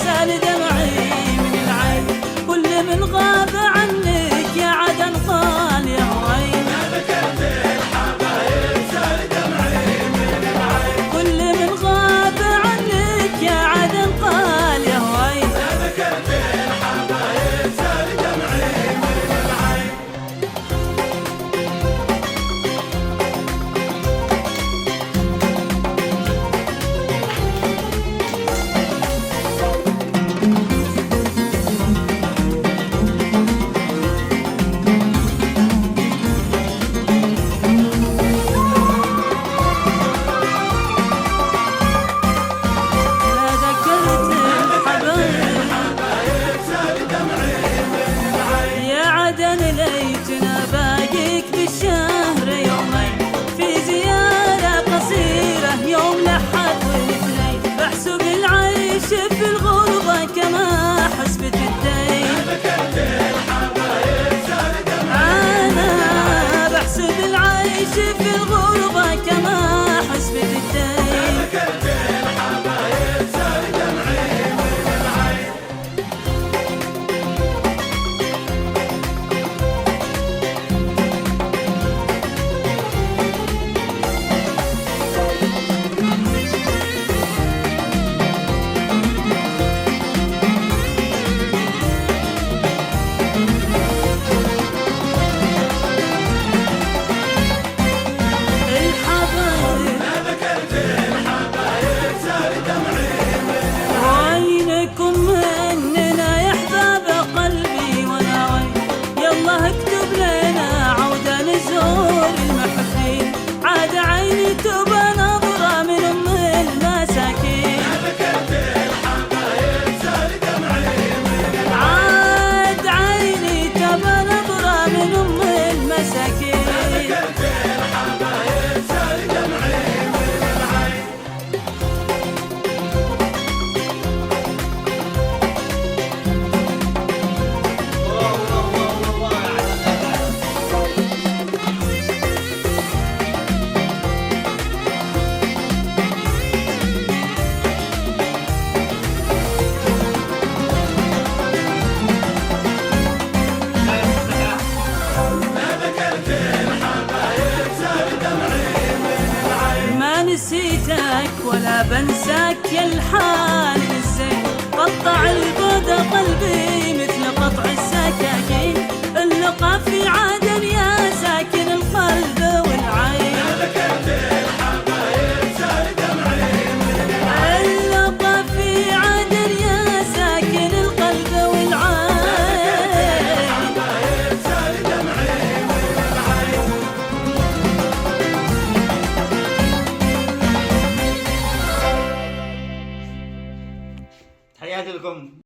سال دمعي من العين. كل من غاب عنك يا عدن قال يا وين. ما ذكرت الحبايب سال دمعي من العين. كل من غاب عنك يا عدن قال يا وين. ما ذكرت الحبايب سال دمعي من العين. في الغربة كما حسبت الدين. ما ذكرت الحبايب سال دمعي. أنا بحسب العيش في الغربة كما حسبت الدين. ما ذكرت الحبايب سال دمعي من العين. تبى نظرة من أم المساكين. ما ذكرت الحبايب سال دمعي من العين. عاد عيني تبى نظرة من أم المساكين. ما ذكرت الحبايب سال دمعي من العين. نسيتك ولا بنساك يا الحال الزين. قطع البعد قلبي